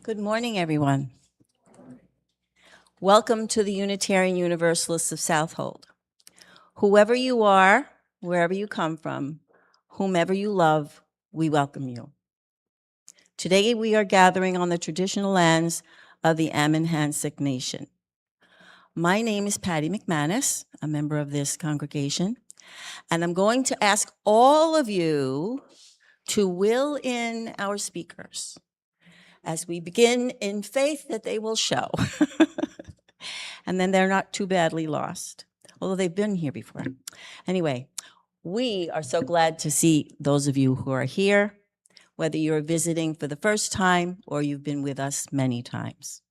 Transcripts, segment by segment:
Good morning, everyone. Welcome to the Unitarian Universalists of Southold. Whoever you are, wherever you come from, whomever you love, we welcome you. Today we are gathering on the traditional lands of the Ammonhansic Nation. My name is Patty McManus, a member of this congregation, and I'm going to ask all of you to will in our speakers as we begin in faith that they will show. And then they're not too badly lost, although they've been here before. Anyway, we are so glad to see those of you who are here, whether you're visiting for the first time or you've been with us many times.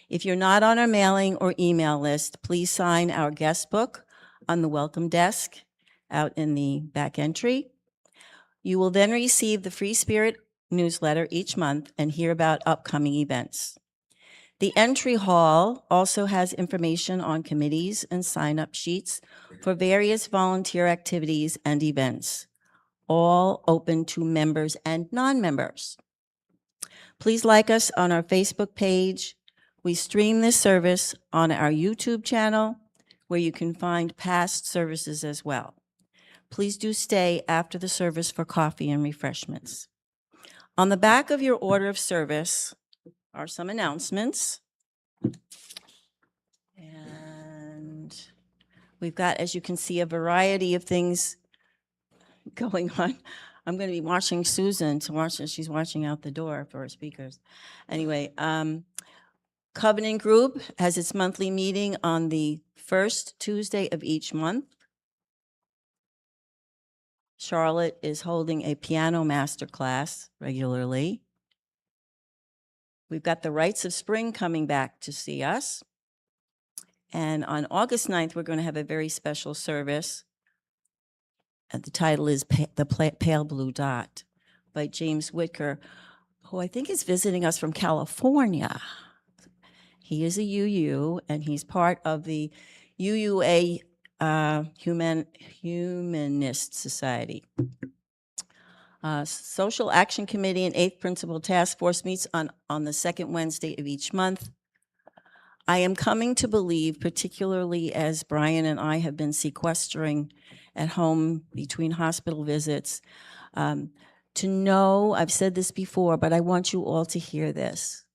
If you're not on our mailing or email list, please sign our guest book on the welcome desk out in the back entry. You will then receive the Free Spirit newsletter each month and hear about upcoming events. The entry hall also has information on committees and sign-up sheets for various volunteer activities and events, all open to members and non-members. Please like us on our Facebook page. We stream this service on our YouTube channel, where you can find past services as well. Please do stay after the service for coffee and refreshments. On the back of your order of service are some announcements. And we've got, as you can see, a variety of things going on. I'm going to be watching Susan to watch. She's watching out the door for her speakers. Anyway, Covenant Group has its monthly meeting on the first Tuesday of each month. Charlotte is holding a piano master class regularly. We've got the Rites of Spring coming back to see us. And on August 9th, we're going to have a very special service. And the title is The Pale Blue Dot by James Whitker, who I think is visiting us from California. He is a UU, and he's part of the UUA Humanist Society. Social Action Committee and 8th Principal Task Force meets on the second Wednesday of each month. I am coming to believe, particularly as Brian and I have been sequestering at home between hospital visits, to know, I've said this before, but I want you all to hear this.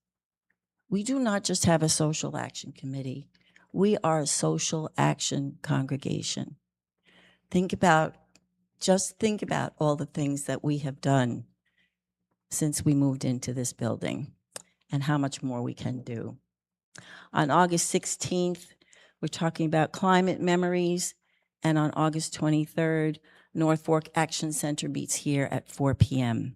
We do not just have a social action committee. We are a social action congregation. Just think about all the things that we have done since we moved into this building and how much more we can do. On August 16th, we're talking about climate memories, and on August 23rd, North Fork Action Center meets here at 4 p.m.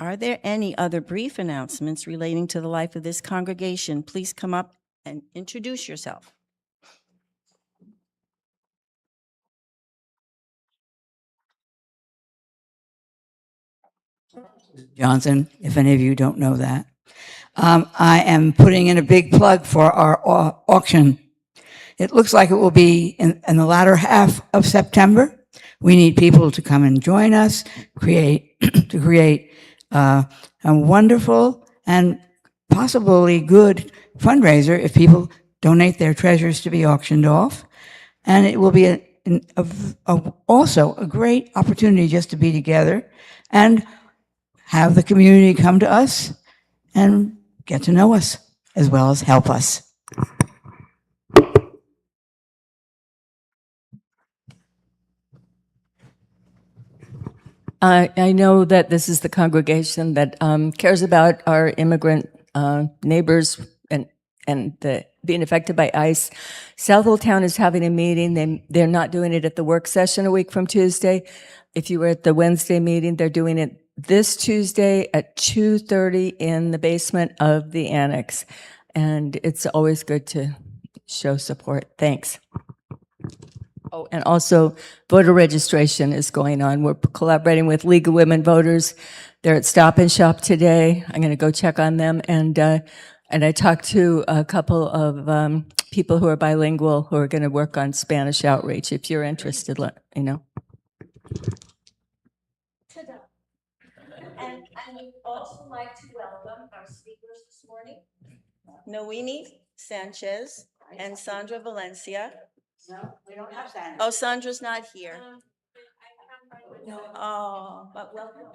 Are there any other brief announcements relating to the life of this congregation? Please come up and introduce yourself. Johnson, if any of you don't know that. I am putting in a big plug for our auction. It looks like it will be in the latter half of September. We need people to come and join us, to create a wonderful and possibly good fundraiser if people donate their treasures to be auctioned off. And it will be also a great opportunity just to be together and have the community come to us and get to know us as well as help us. I know that this is the congregation that cares about our immigrant neighbors and being affected by ICE. Southold Town is having a meeting. They're not doing it at the work session a week from Tuesday. If you were at the Wednesday meeting, they're doing it this Tuesday at 2:30 in the basement of the annex. And it's always good to show support. Thanks. Oh, and also voter registration is going on. We're collaborating with League of Women Voters. They're at Stop and Shop today. I'm going to go check on them. And I talked to a couple of people who are bilingual who are going to work on Spanish outreach. If you're interested, let me know. And we'd also like to welcome our speakers this morning, Noemi Sanchez and Sandra Valencia. No, we don't have Sandra. Oh, Sandra's not here. Oh, but welcome.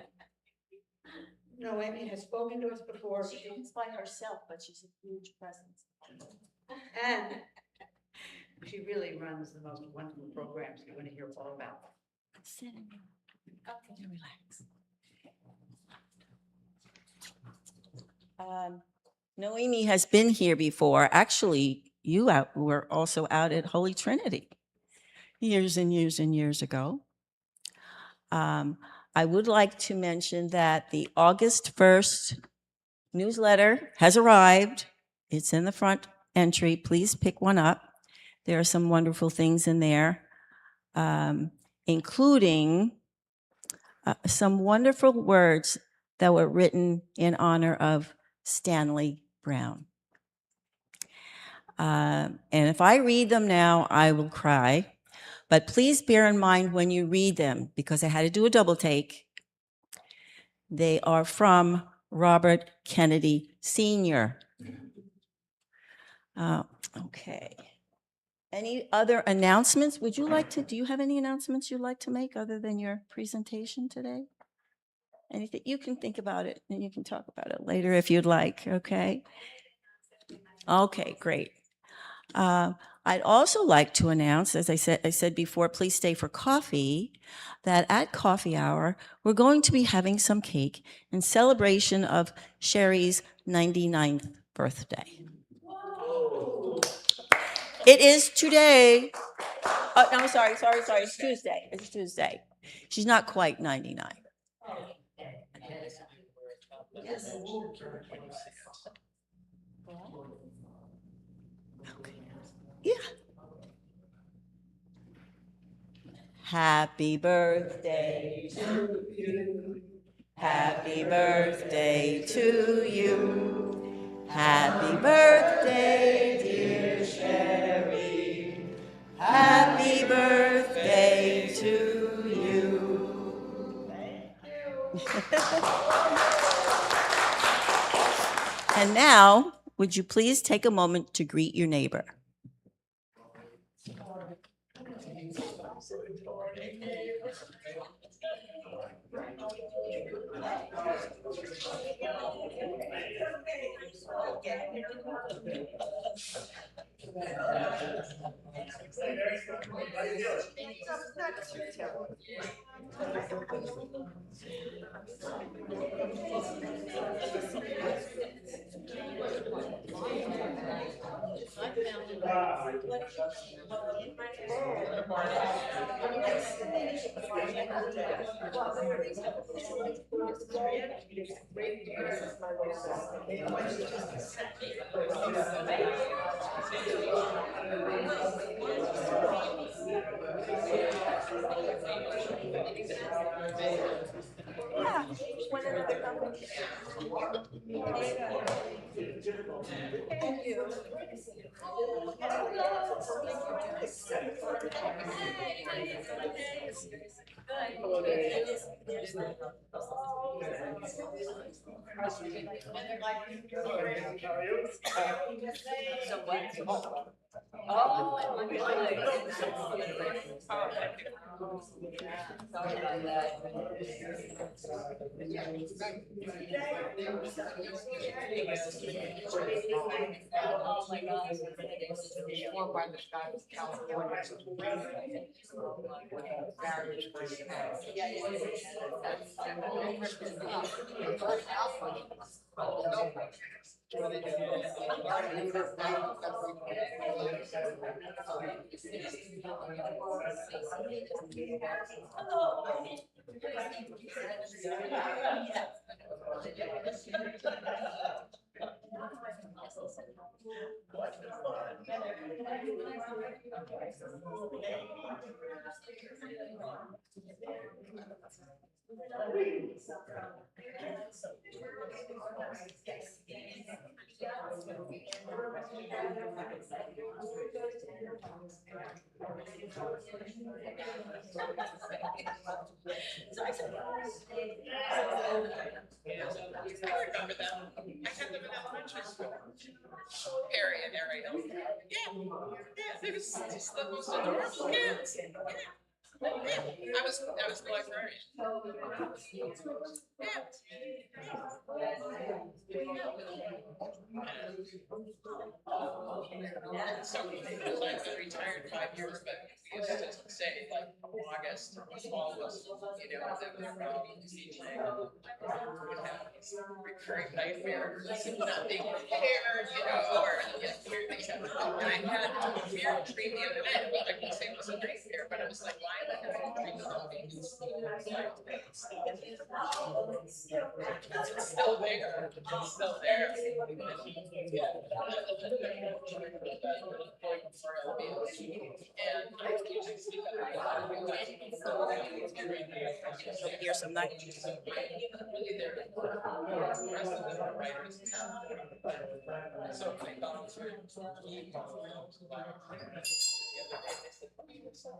Noemi has spoken to us before, She comes by herself, but she's a huge presence. and she really runs the most wonderful programs you want to hear all about. Sit and relax. Noemi has been here before. Actually, you were also out at Holy Trinity years and years and years ago. I would like to mention that the August 1st newsletter has arrived. It's in the front entry. Please pick one up. There are some wonderful things in there, including some wonderful words that were written in honor of Stanley Brown. And if I read them now, I will cry. But please bear in mind when you read them, because I had to do a double take, they are from Robert Kennedy Sr. Okay. Any other announcements? Do you have any announcements you'd like to make other than your presentation today? Anything, you can think about it and you can talk about it later if you'd like, okay? Okay, great. I'd also like to announce, as I said before, please stay for coffee, that at coffee hour, we're going to be having some cake in celebration of Sherry's 99th birthday. It is today. Oh, no, sorry. It's Tuesday. It's Tuesday. She's not quite 99. Yes. Yeah. Happy birthday to you. Happy birthday to you. Happy birthday, dear Sherry. Happy birthday to you. Thank you. And now, would you please take a moment to greet your neighbor? remember them. I had them in elementary school. Harry and Ariel. Yeah, they were just the most adorable kids. Yeah. I was the librarian. Yeah. So I retired 5 years, but we used to say like August, fall was, you know, that we were teaching. Would have these recurring nightmares of not being prepared, you know, or yeah, I had a weird dream the other night. Well, I wouldn't say it was a nightmare, but I was like, why am I having a dream about being in school? It's still there. It's still there. And I usually sleep at night. So here's some nuggets. Really there. The rest of them are writers. So I thought through the other day, they said,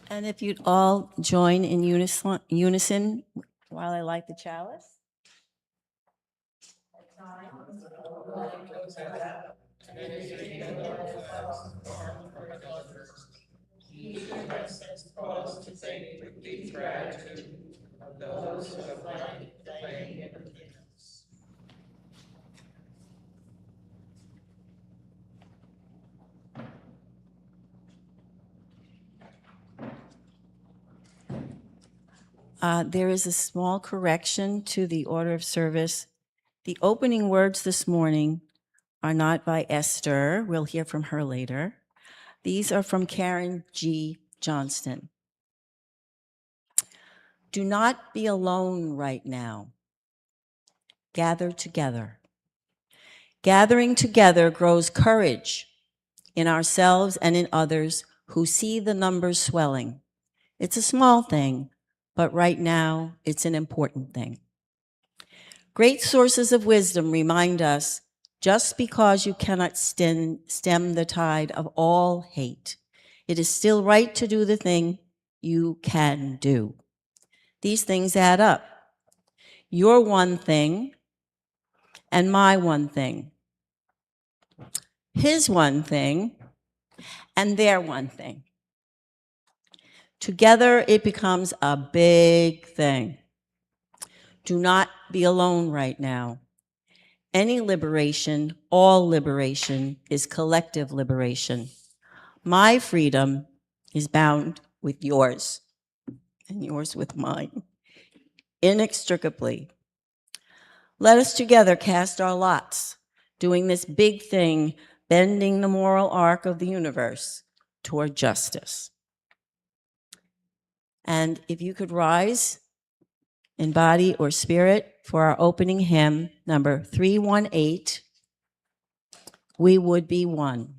And if you'd all join in unison while I light the chalice. There is a small correction to the order of service. The opening words this morning are not by Esther. We'll hear from her later. These are from Karen G. Johnston. Do not be alone right now. Gather together. Gathering together grows courage in ourselves and in others who see the numbers swelling. It's a small thing, but right now it's an important thing. Great sources of wisdom remind us just because you cannot stem the tide of all hate, it is still right to do the thing you can do. These things add up. Your one thing and my one thing. His one thing and their one thing. Together it becomes a big thing. Do not be alone right now. Any liberation, all liberation, is collective liberation. My freedom is bound with yours, and yours with mine, inextricably. Let us together cast our lots, doing this big thing, bending the moral arc of the universe toward justice. And if you could rise in body or spirit for our opening hymn, number 318, We Would Be One.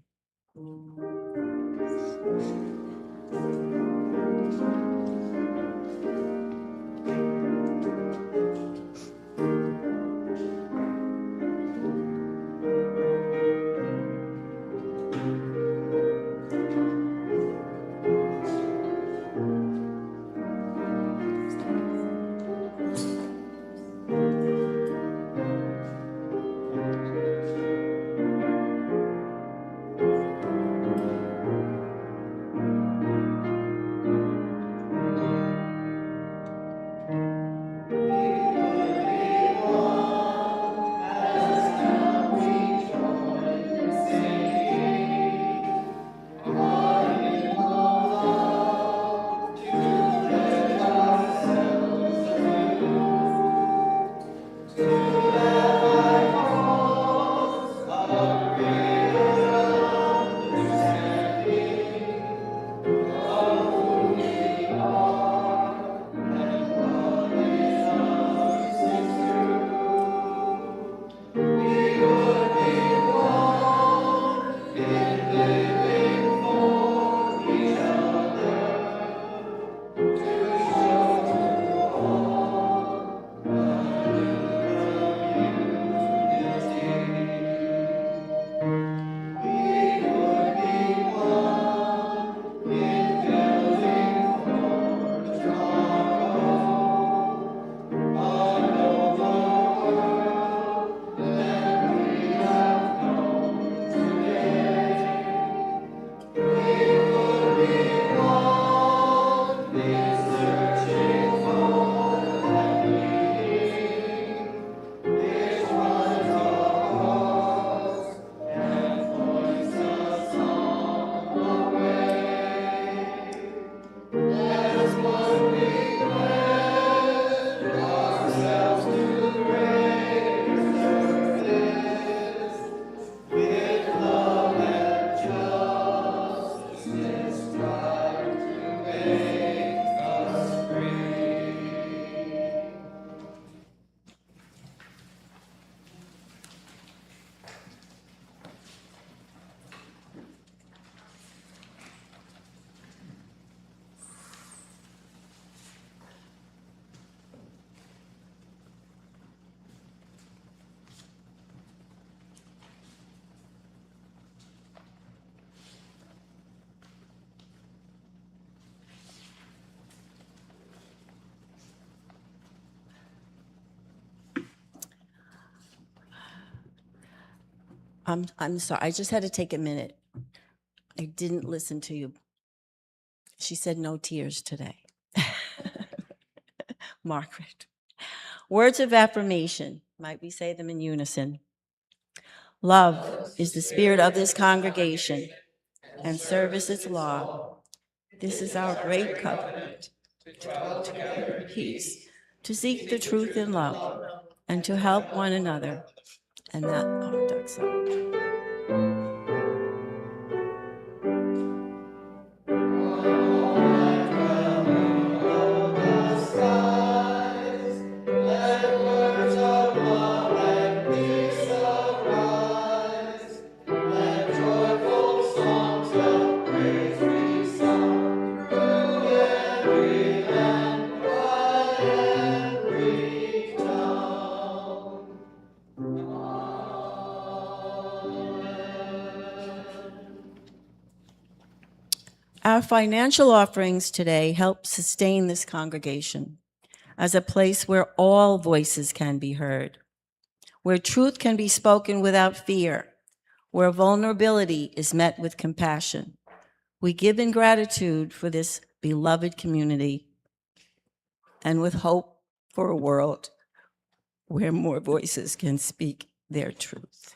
I'm sorry, I just had to take a minute. I didn't listen to you. She said no tears today. Margaret. Words of affirmation. Might we say them in unison? Love is the spirit of this congregation, and service its law. This is our great covenant, to dwell together in peace, to seek the truth in love, and to help one another. And that, oh, Doug, so. Our financial offerings today help sustain this congregation as a place where all voices can be heard, where truth can be spoken without fear, where vulnerability is met with compassion. We give in gratitude for this beloved community and with hope for a world where more voices can speak their truth.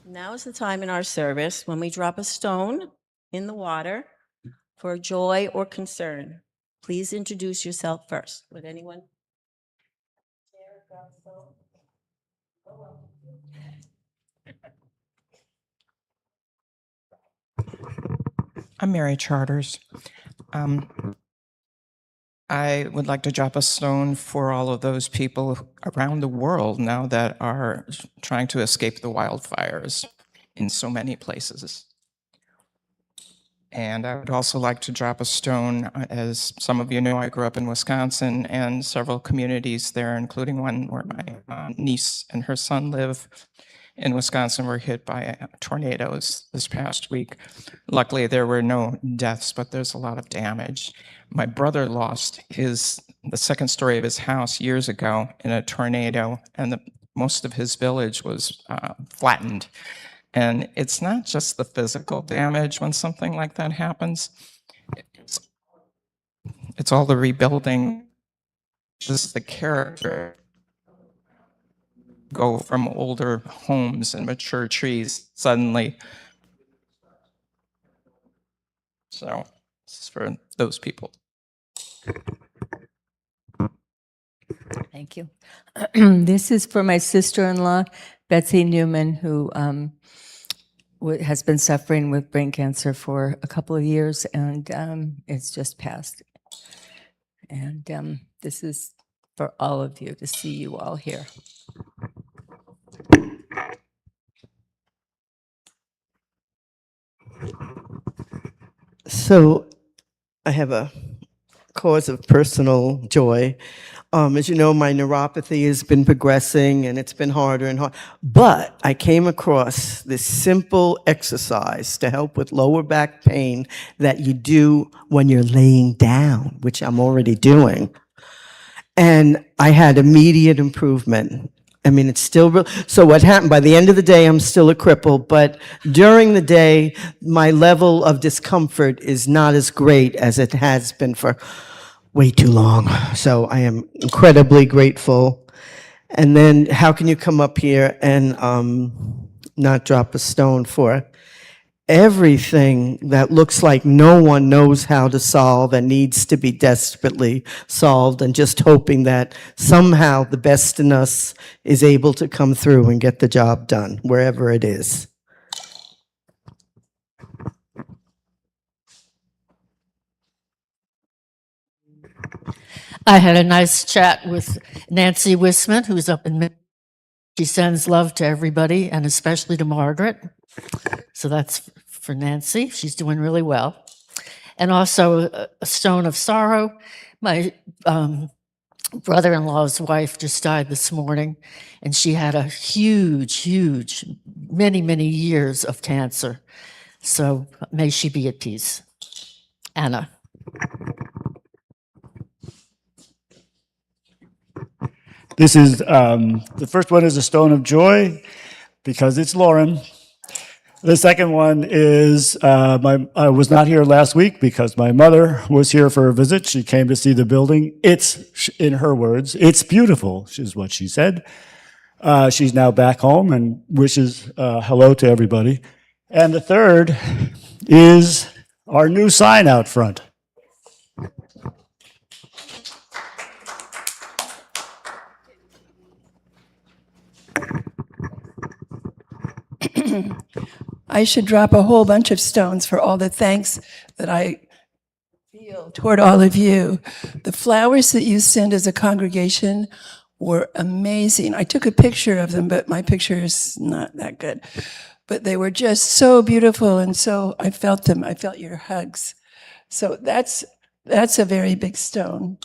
Now is the time in our service when we drop a stone in the water for joy or concern. Please introduce yourself first. Would anyone? I'm Mary Charters. I would like to drop a stone for all of those people around the world now that are trying to escape the wildfires in so many places. And I would also like to drop a stone, as some of you know, I grew up in Wisconsin, and several communities there, including one where my niece and her son live in Wisconsin, were hit by tornadoes this past week. Luckily, there were no deaths, but there's a lot of damage. My brother lost the second story of his house years ago in a tornado, and most of his village was flattened. And it's not just the physical damage when something like that happens. It's all the rebuilding, just the character. Go from older homes and mature trees suddenly. So this is for those people. Thank you. This is for my sister-in-law, Betsy Newman, who has been suffering with brain cancer for a couple of years, and it's just passed. And this is for all of you, to see you all here. So I have a cause of personal joy. As you know, my neuropathy has been progressing and it's been harder and harder. But I came across this simple exercise to help with lower back pain that you do when you're laying down, which I'm already doing. And I had immediate improvement. I mean, it's still real. So what happened, by the end of the day, I'm still a cripple, but during the day, my level of discomfort is not as great as it has been for way too long. So I am incredibly grateful. And then how can you come up here and not drop a stone for everything that looks like no one knows how to solve and needs to be desperately solved, and just hoping that somehow the best in us is able to come through and get the job done, wherever it is. I had a nice chat with Nancy Wisman, who's up in she sends love to everybody and especially to Margaret. So that's for Nancy. She's doing really well. And also a stone of sorrow. My brother-in-law's wife just died this morning, and she had a huge, many years of cancer. So may she be at peace. Anna. This is, the first one is a stone of joy because it's Lauren. The second one is, I was not here last week because my mother was here for a visit. She came to see the building. It's, in her words, it's beautiful, is what she said. She's now back home and wishes hello to everybody. And the third is our new sign out front. I should drop a whole bunch of stones for all the thanks that I feel toward all of you. The flowers that you sent as a congregation were amazing. I took a picture of them, but my picture is not that good. But they were just so beautiful, and so I felt them. I felt your hugs. So that's a very big stone.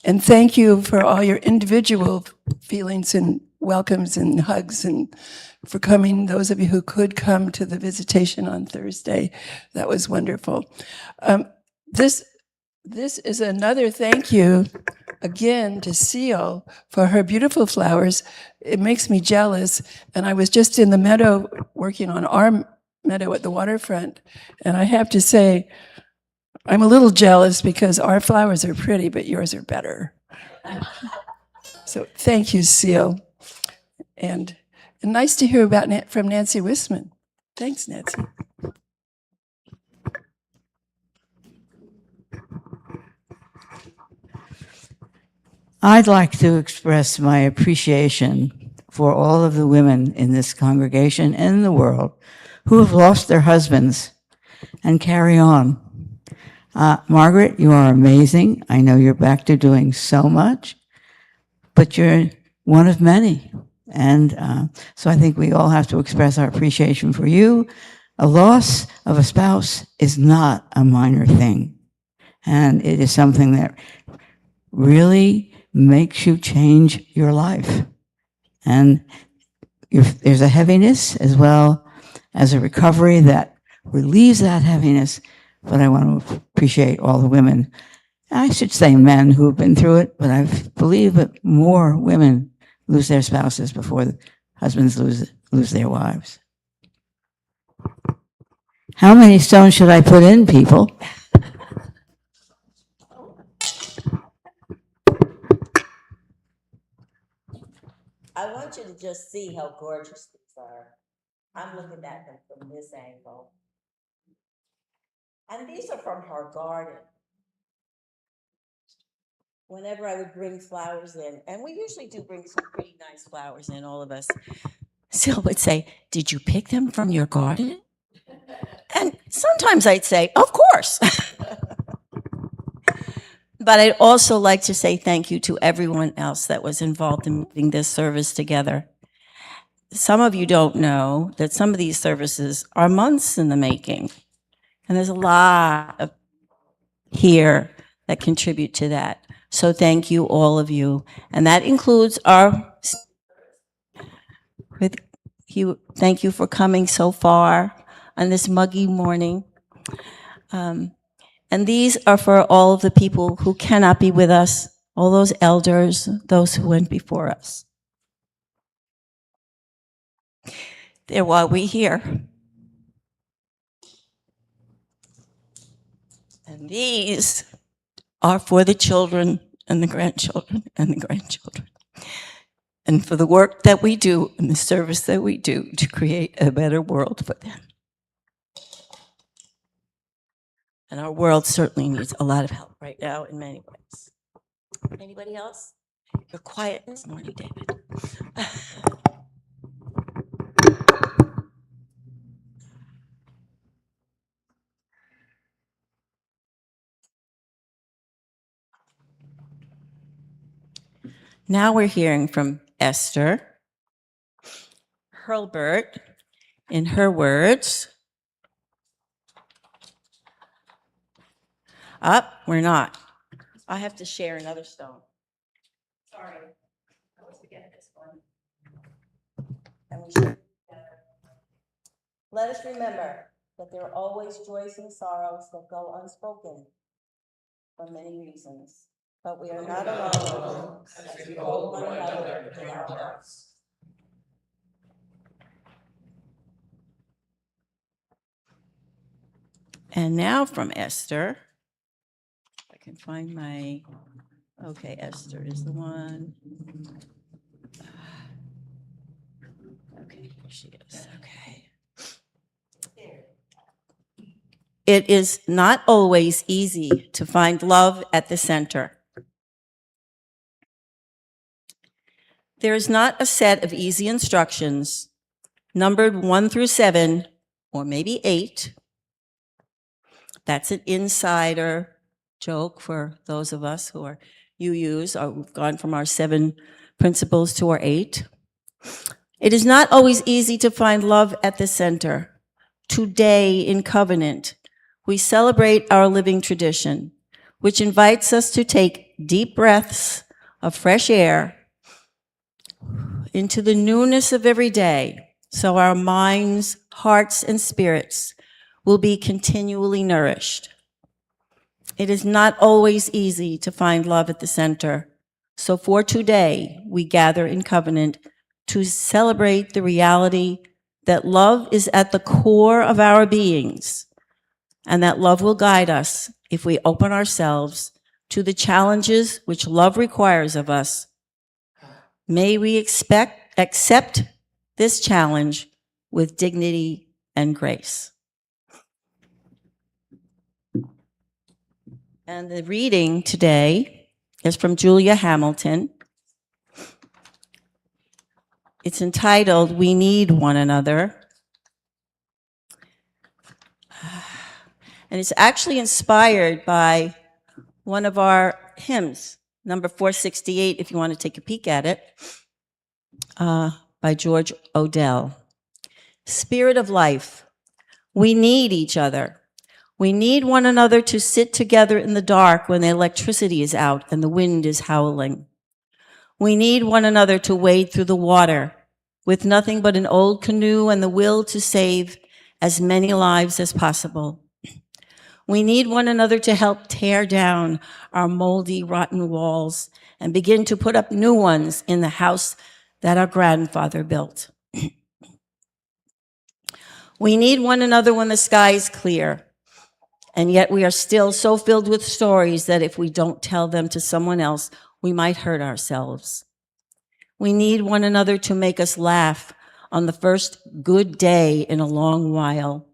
And thank you for all your individual feelings and welcomes and hugs, and for coming, those of you who could come to the visitation on Thursday. That was wonderful. This is another thank you again to Seal for her beautiful flowers. It makes me jealous. And I was just in the meadow working on our meadow at the waterfront. And I have to say, I'm a little jealous because our flowers are pretty, but yours are better. So thank you, Seal. And nice to hear about from Nancy Wisman. Thanks, Nancy. I'd like to express my appreciation for all of the women in this congregation and in the world who have lost their husbands and carry on. Margaret, you are amazing. I know you're back to doing so much, but you're one of many. And so I think we all have to express our appreciation for you. A loss of a spouse is not a minor thing. And it is something that really makes you change your life. And there's a heaviness as well as a recovery that relieves that heaviness. But I want to appreciate all the women, I should say men, who've been through it, but I believe that more women lose their spouses before the husbands lose their wives. How many stones should I put in, people? I want you to just see how gorgeous these are. I'm looking at them from this angle. And these are from her garden. whenever I would bring flowers in, and we usually do bring some pretty nice flowers in, all of us, Sil would say, "Did you pick them from your garden?" And sometimes I'd say, "Of course." But I'd also like to say thank you to everyone else that was involved in putting this service together. Some of you don't know that some of these services are months in the making. And there's a lot of here that contribute to that. So thank you, all of you. And that includes our, thank you for coming so far on this muggy morning. And these are for all of the people who cannot be with us, all those elders, those who went before us. They're why we're here. And these are for the children and the grandchildren and the grandchildren. And for the work that we do and the service that we do to create a better world for them. And our world certainly needs a lot of help right now in many ways. Anybody else? You're quiet this morning, David. Now we're hearing from Esther Hurlbert in her words. We're not. I have to share another stone. Sorry, I was forgetting this one. And we share together. Let us remember that there are always joys and sorrows that go unspoken for many reasons. But we are not alone as we hold one another in our hearts. And now from Esther, I can find my, okay, Esther is the one. Okay, here she is, okay. It is not always easy to find love at the center. There is not a set of easy instructions, numbered 1 through 7, or maybe 8. That's an insider joke for those of us who are UUs. We've gone from our 7 principles to our 8. It is not always easy to find love at the center. Today in Covenant, we celebrate our living tradition, which invites us to take deep breaths of fresh air into the newness of every day, so our minds, hearts, and spirits will be continually nourished. It is not always easy to find love at the center. So for today, we gather in Covenant to celebrate the reality that love is at the core of our beings, and that love will guide us if we open ourselves to the challenges which love requires of us. May we accept this challenge with dignity and grace. And the reading today is from Julia Hamilton. It's entitled, "We Need One Another." And it's actually inspired by one of our hymns, number 468, if you want to take a peek at it, by George Odell. Spirit of life, we need each other. We need one another to sit together in the dark when the electricity is out and the wind is howling. We need one another to wade through the water with nothing but an old canoe and the will to save as many lives as possible. We need one another to help tear down our moldy, rotten walls and begin to put up new ones in the house that our grandfather built. We need one another when the sky is clear, and yet we are still so filled with stories that if we don't tell them to someone else, we might hurt ourselves. We need one another to make us laugh on the first good day in a long while.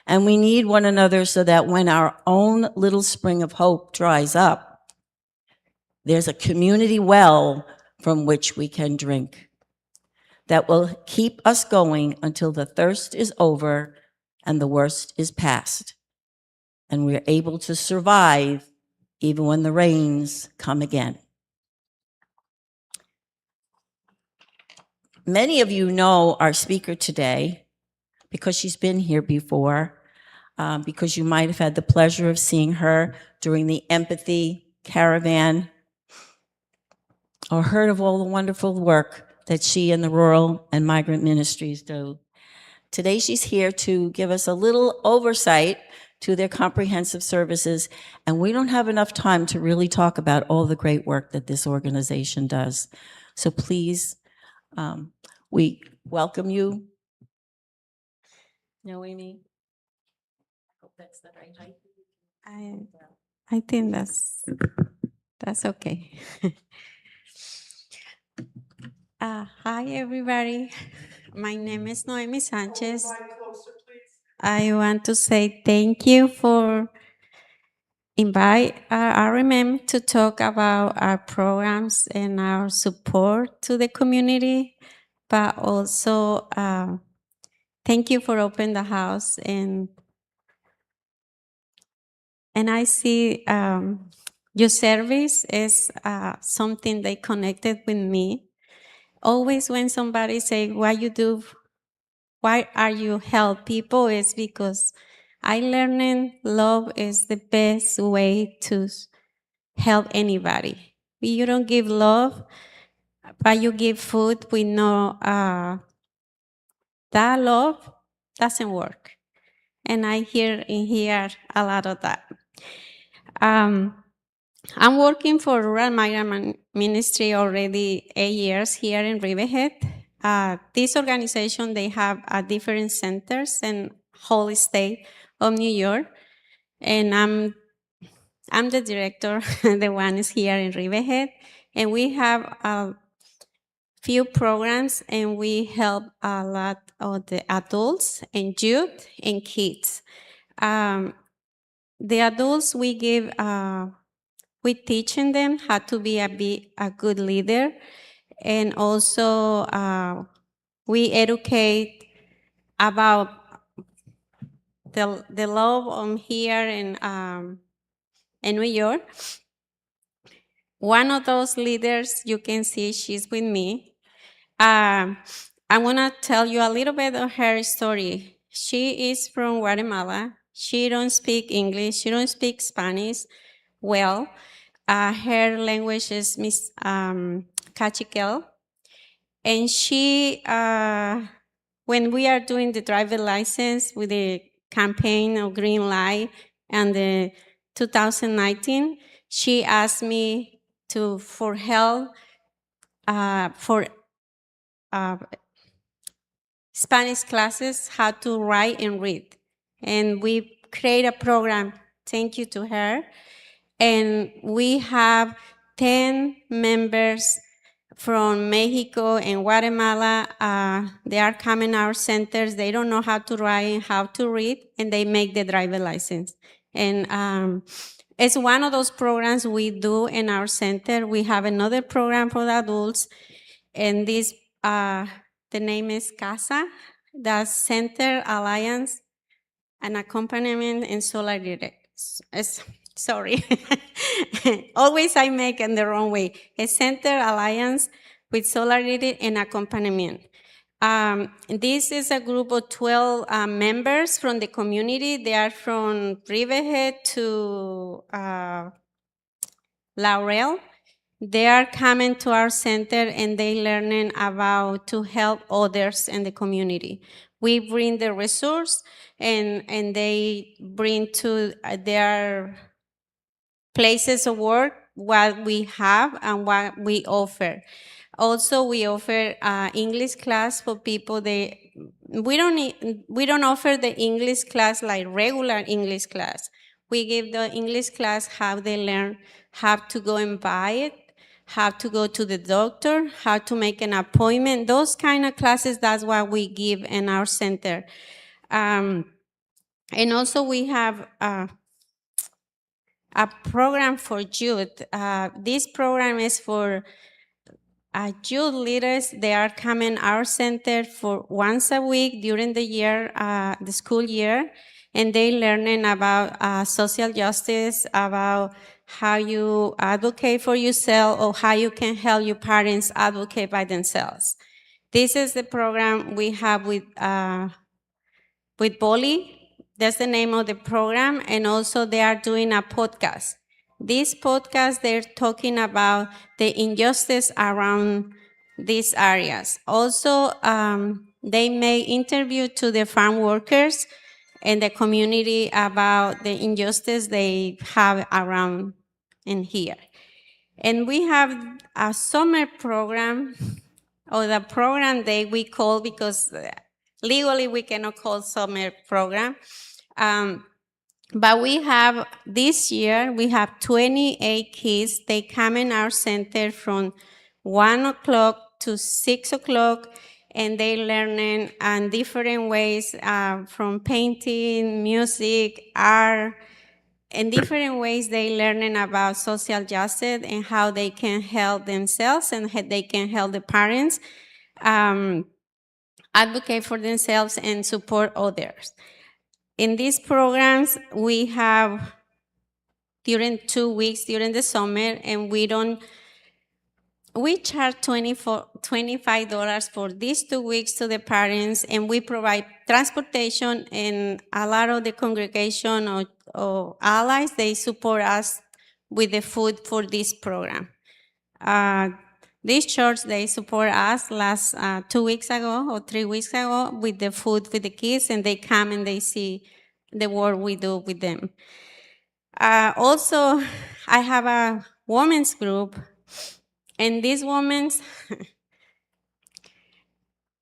And we need one another so that when our own little spring of hope dries up, There's a community well from which we can drink that will keep us going until the thirst is over and the worst is past, and we're able to survive even when the rains come again. Many of you know our speaker today because she's been here before, because you might have had the pleasure of seeing her during the Empathy Caravan, or heard of all the wonderful work that she and the Rural and Migrant Ministries do. Today she's here to give us a little oversight to their comprehensive services, and we don't have enough time to really talk about all the great work that this organization does. So please, we welcome you. Noemi? I hope that's the right height. I think that's okay. Hi, everybody. My name is Noemi Sanchez. I want to say thank you for invite RMM to talk about our programs and our support to the community, but also thank you for opening the house, and I see your service is something they connected with me. Always when somebody say, what you do, why are you help people, is because I learning love is the best way to help anybody. You don't give love, but you give food, we know that love doesn't work. And I hear in here a lot of that. I'm working for Rural Migrant Ministry already 8 years here in Riverhead. This organization, they have different centers in whole state of New York, and I'm the director. The one is here in Riverhead, and we have a few programs, and we help a lot of the adults and youth and kids. The adults, we give. We teaching them how to be a good leader, and also we educate about the love here in New York. One of those leaders, you can see she's with me. I want to tell you a little bit of her story. She is from Guatemala. She don't speak English. She don't speak Spanish well. Her language is Miss Cachiquel. And she, when we are doing the driver license with the campaign of Green Light and the 2019, she asked me for help for Spanish classes, how to write and read. And we create a program, thank you to her. And we have 10 members from Mexico and Guatemala. They are coming to our centers. They don't know how to write and how to read, and they make the driver license. And it's one of those programs we do in our center. We have another program for the adults, and this, the name is CASA, the Center Alliance and Accompaniment in Solidarity. Sorry, always I make it the wrong way. A Center Alliance with Solidarity and Accompaniment. This is a group of 12 members from the community. They are from Riverhead to Laurel. They are coming to our center and they learning about to help others in the community. We bring the resource and they bring to their places of work what we have and what we offer. Also, we offer English class for people. We don't offer the English class like regular English class. We give the English class how they learn how to go and buy it, how to go to the doctor, how to make an appointment. Those kind of classes, that's what we give in our center. And also we have a program for youth. This program is for youth leaders. They are coming our center for once a week during the year, the school year, and they learning about social justice, about how you advocate for yourself, or how you can help your parents advocate by themselves. This is the program we have with Bolly. That's the name of the program. And also they are doing a podcast. This podcast, they're talking about the injustice around these areas. Also, they may interview to the farm workers and the community about the injustice they have around in here. And we have a summer program, or the program that we call, because legally we cannot call summer program. But we have, this year, we have 28 kids. They come in our center from 1 o'clock to 6 o'clock, and they learning in different ways, from painting, music, art. In different ways, they learning about social justice and how they can help themselves and how they can help the parents advocate for themselves and support others. In these programs, we have during 2 weeks during the summer, and we charge $25 for these 2 weeks to the parents, and we provide transportation, and a lot of the congregation or allies, they support us with the food for this program. This church, they support us last 2 weeks ago or 3 weeks ago with the food with the kids, and they come and they see the work we do with them. Also, I have a women's group, and these women's,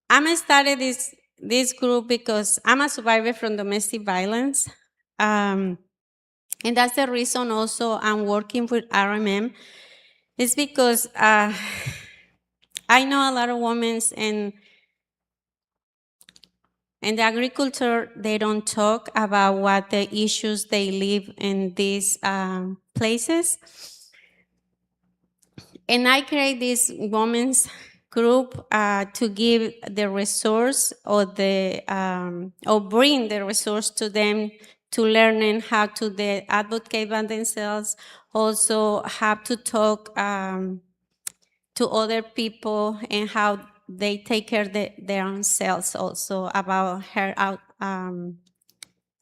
I started this group because I'm a survivor from domestic violence. And that's the reason also I'm working with RMM. It's because I know a lot of women in the agriculture, they don't talk about what the issues they live in these places. And I create this women's group to give the resource or bring the resource to them to learning how to advocate by themselves, also how to talk to other people and how they take care of their own selves, also about her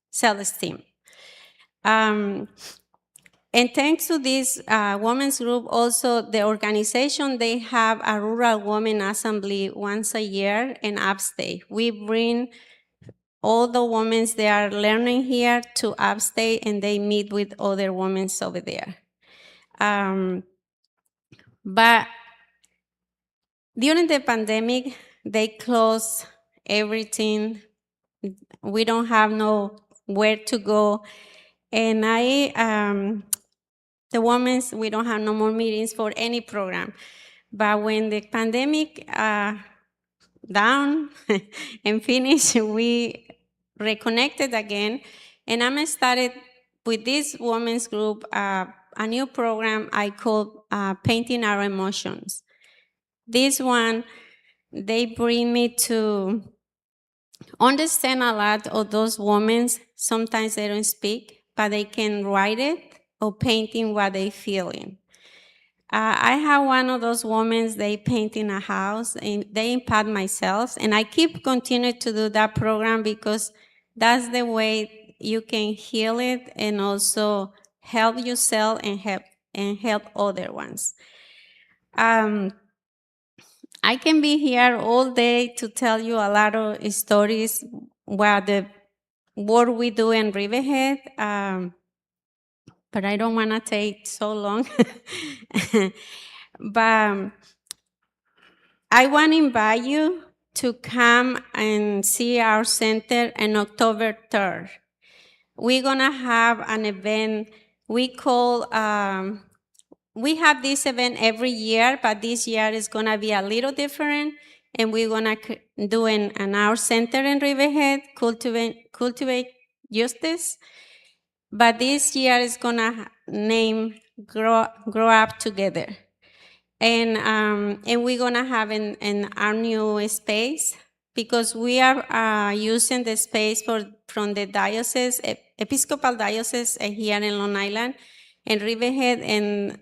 self-esteem. And thanks to this women's group, also the organization, they have a rural women assembly once a year in Upstate. We bring all the women they are learning here to Upstate, and they meet with other women over there. But during the pandemic, they closed everything. We don't have nowhere to go. And the women, we don't have no more meetings for any program. But when the pandemic down and finished, we reconnected again. And I started with this women's group a new program I call Painting Our Emotions. This one, they bring me to understand a lot of those women. Sometimes they don't speak, but they can write it or painting what they feeling. I have one of those women, they painting a house, and they impact myself. And I keep continuing to do that program because that's the way you can heal it and also help yourself and help other ones. I can be here all day to tell you a lot of stories what the work we do in Riverhead, but I don't want to take so long. But I want to invite you to come and see our center on October 3rd. We're going to have an event we call, we have this event every year, but this year is going to be a little different. And we're going to do in our center in Riverhead, cultivate justice. but this year is gonna name Grow Up Together. And we're gonna have in our new space, because we are using the space from the diocese, Episcopal Diocese here in Long Island, and Riverhead, and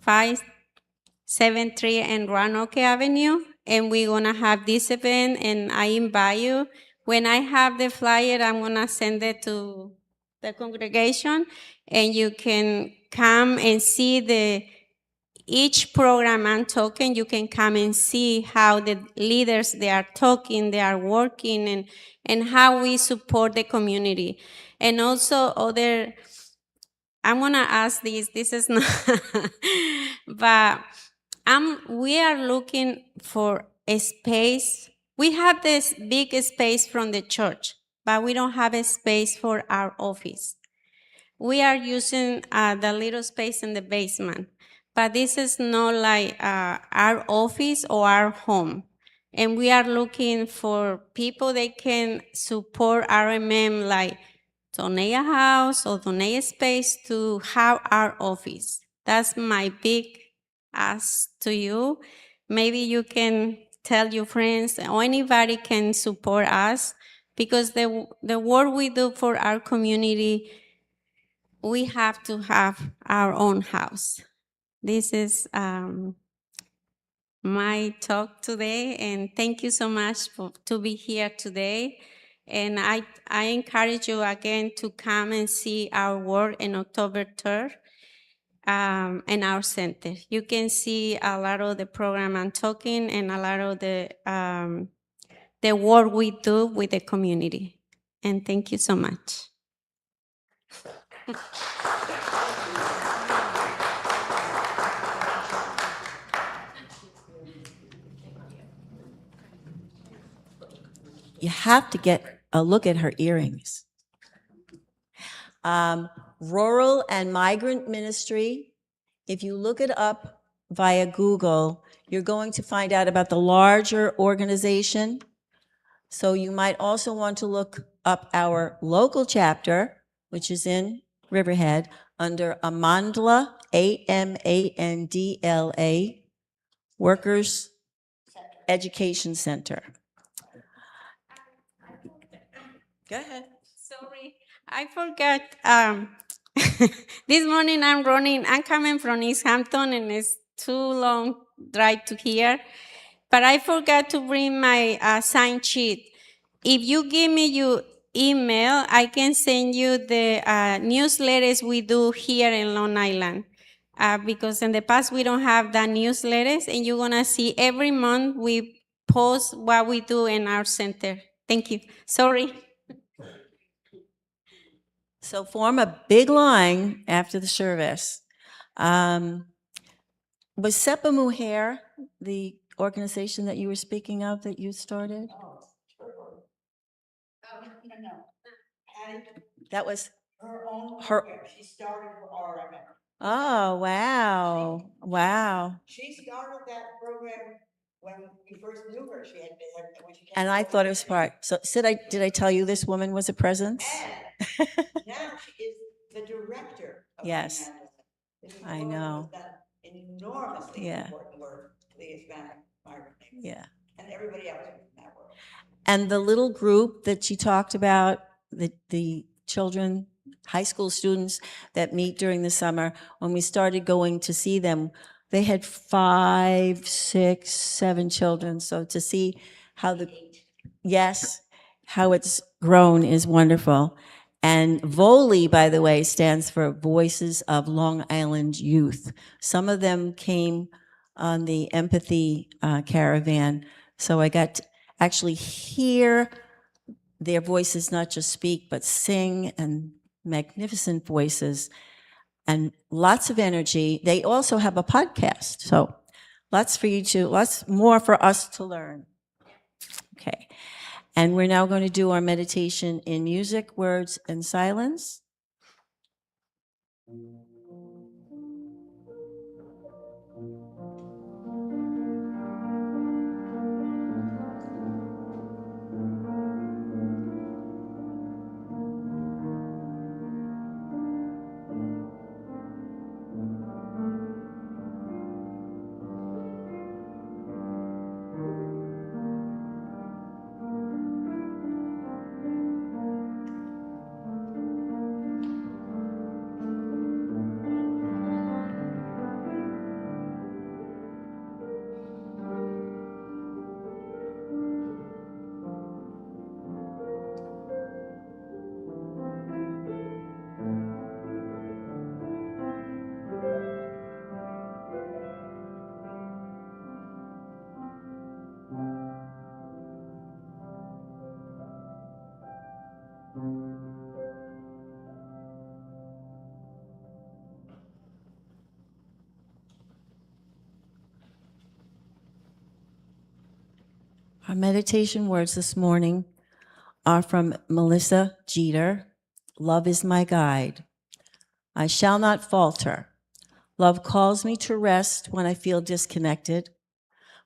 573 and Roanoke Avenue. And we're gonna have this event, and I invite you. When I have the flyer, I'm gonna send it to the congregation, and you can come and see each program I'm talking. You can come and see how the leaders, they are talking, they are working, and how we support the community. And also I'm gonna ask this is not, but we are looking for a space. We have this big space from the church, but we don't have a space for our office. We are using the little space in the basement, but this is not like our office or our home. And we are looking for people that can support RMM, like donate a house or donate a space to have our office. That's my big ask to you. Maybe you can tell your friends, or anybody can support us, because the work we do for our community, we have to have our own house. This is my talk today, and thank you so much to be here today. And I encourage you again to come and see our work in October 3rd in our center. You can see a lot of the program I'm talking, and a lot of the work we do with the community. And thank you so much. You have to get a look at her earrings. Rural and Migrant Ministry, if you look it up via Google, you're going to find out about the larger organization. So you might also want to look up our local chapter, which is in Riverhead, under Amandla, Amandla, Workers Education Center. Go ahead. Sorry, I forgot. This morning I'm coming from East Hampton, and it's too long drive to here. But I forgot to bring my sign sheet. If you give me your email, I can send you the newsletters we do here in Long Island. Because in the past we don't have that newsletters, and you're gonna see every month we post what we do in our center. Thank you. Sorry. So form a big line after the service. Was Sepa Mujer the organization that you were speaking of that you started? That was her. She started for RMM. Oh, wow. Wow. She started that program when we first knew her. She had been, when she came. And I thought it was part. So did I tell you this woman was a presence? And now she is the director of Yes. Amanda. This is I a woman know. who's done enormously Yeah. important work to the Hispanic migrant neighbors. Yeah. And everybody else who's in that world. And the little group that she talked about, the children, high school students that meet during the summer, when we started going to see them, they had 5, 6, 7 children. So to see how how it's grown is wonderful. And VOLI, by the way, stands for Voices of Long Island Youth. Some of them came on the empathy caravan. So I got to actually hear their voices not just speak, but sing, and magnificent voices and lots of energy. They also have a podcast. So lots more for us to learn. Okay. And we're now going to do our meditation in music, words, and silence. Our meditation words this morning are from Melissa Jeter. Love is my guide. I shall not falter. Love calls me to rest when I feel disconnected.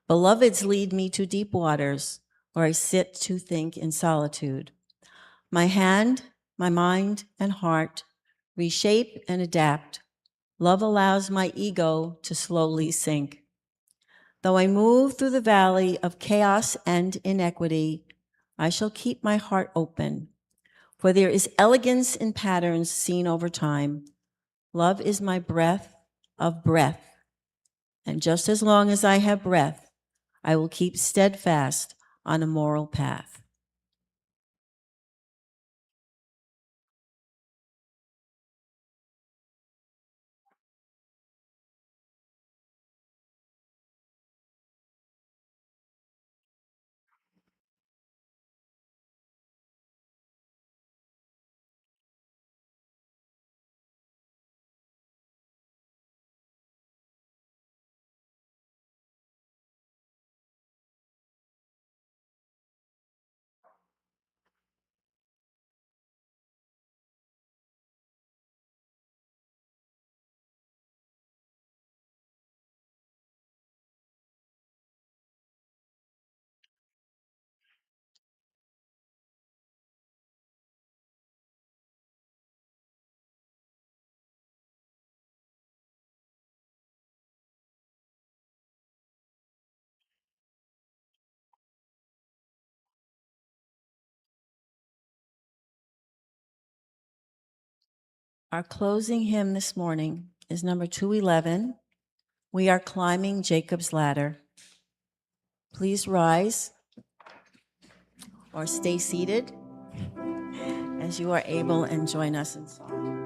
Beloveds lead me to deep waters where I sit to think in solitude. My hand, my mind, and heart reshape and adapt. Love allows my ego to slowly sink. Though I move through the valley of chaos and inequity, I shall keep my heart open, for there is elegance in patterns seen over time. Love is my breath of breath, and just as long as I have breath, I will keep steadfast on a moral path. Our closing hymn this morning is number 211. We are climbing Jacob's ladder. Please rise or stay seated as you are able and join us in song.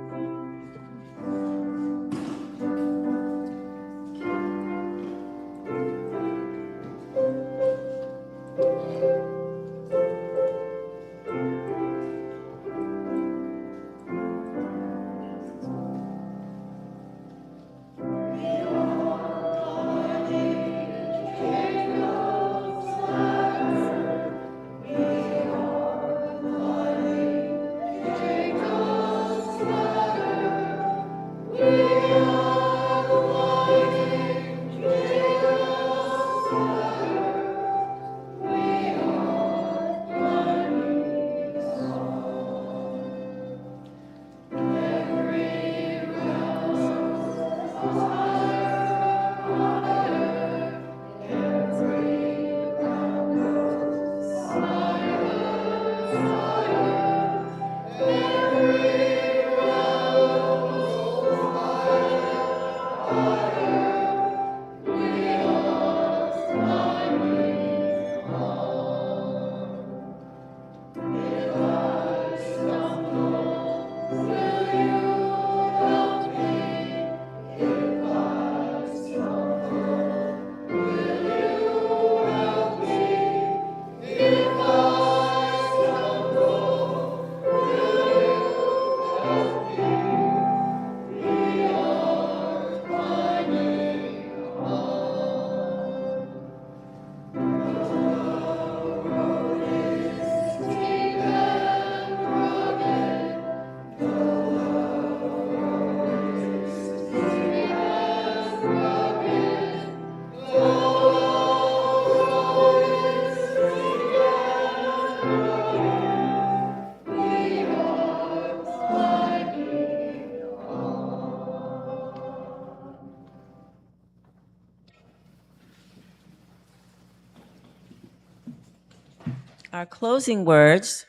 Our closing words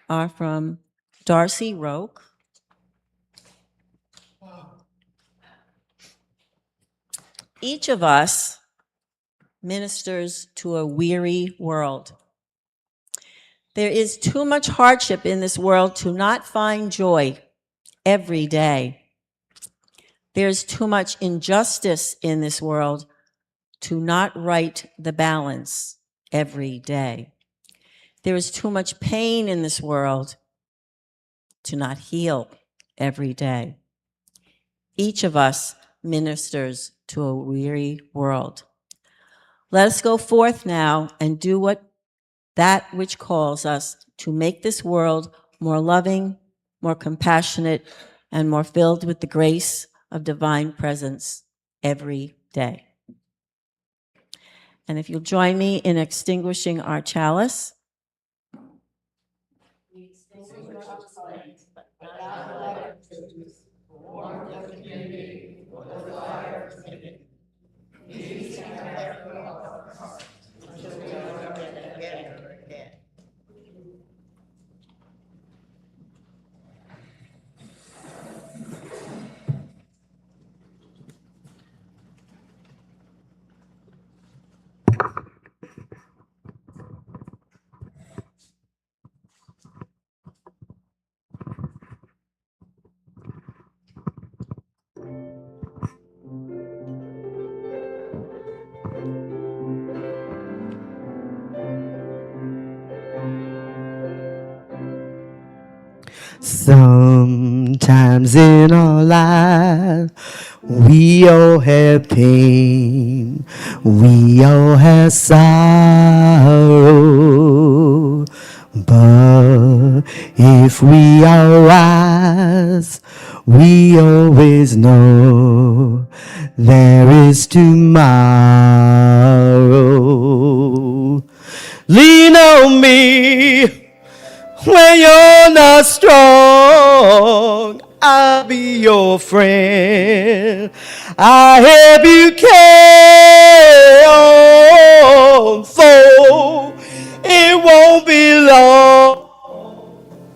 are from Darcy Roque. Each of us ministers to a weary world. There is too much hardship in this world to not find joy every day. There's too much injustice in this world to not right the balance every day. There is too much pain in this world to not heal every day. Each of us ministers to a weary world. Let us go forth now and do that which calls us to make this world more loving, more compassionate, and more filled with the grace of divine presence every day. And if you'll join me in extinguishing our chalice. Sometimes in our lives, we all have pain, we all have sorrow. But if we are wise, we always know there is tomorrow. Lean on me when you're not strong, I'll be your friend. I help you carry on, for it won't be long.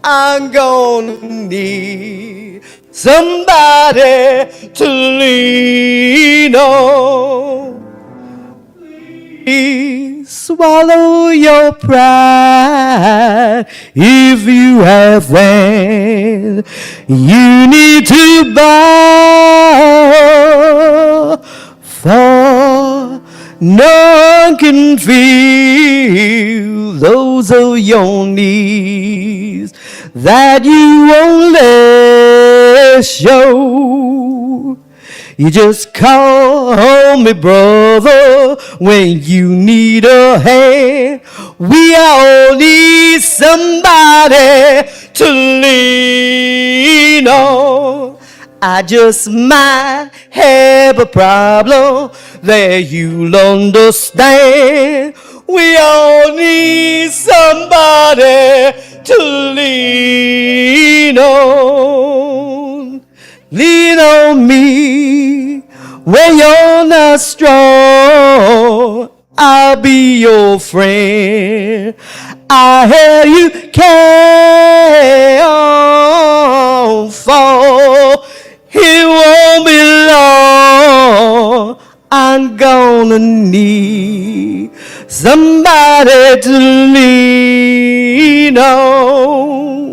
I'm gonna need somebody to lean on. Swallow your pride. If you have faith, you need to bow, for none can feel those of your needs that you only show. You just call me brother when you need a hand. We all need somebody to lean on. I just might have a problem that you'll understand. We all need somebody to lean on. Lean on me when you're not strong. I'll be your friend. I help you carry on, for it won't be long. I'm gonna need somebody to lean on.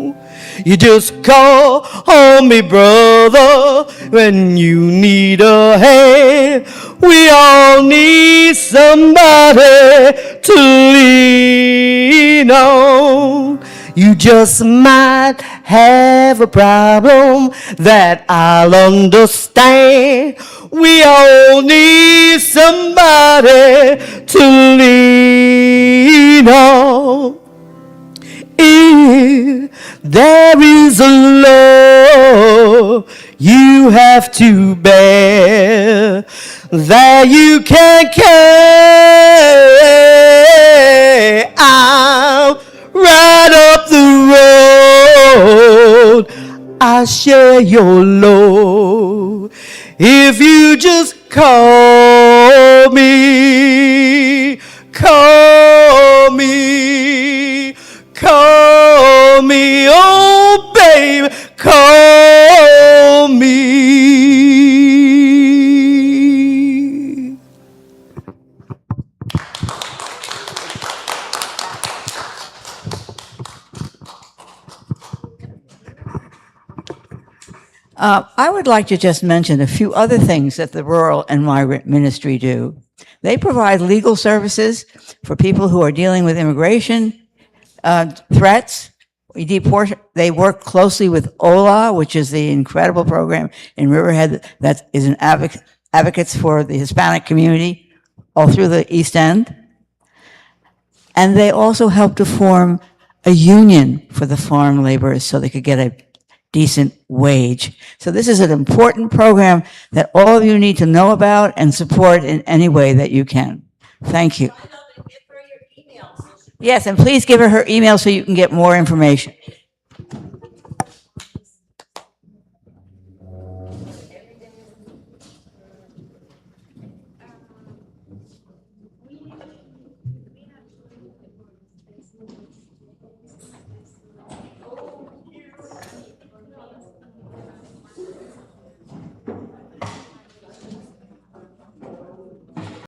You just call on me, brother, when you need a hand. We all need somebody to lean on. You just might have a problem that I'll understand. We all need somebody to lean on. If there is a love you have to bear that you can't carry, I'm right up the road. I share your load. If you just call me, call me, call me, oh baby, call me. I would like to just mention a few other things that the Rural and Migrant Ministry do. They provide legal services for people who are dealing with immigration threats. We deport. They work closely with OLA, which is the incredible program in Riverhead that is an advocates for the Hispanic community all through the East End. And they also help to form a union for the farm laborers so they could get a decent wage. So this is an important program that all of you need to know about and support in any way that you can. Thank you. Yes, and please give her email so you can get more information.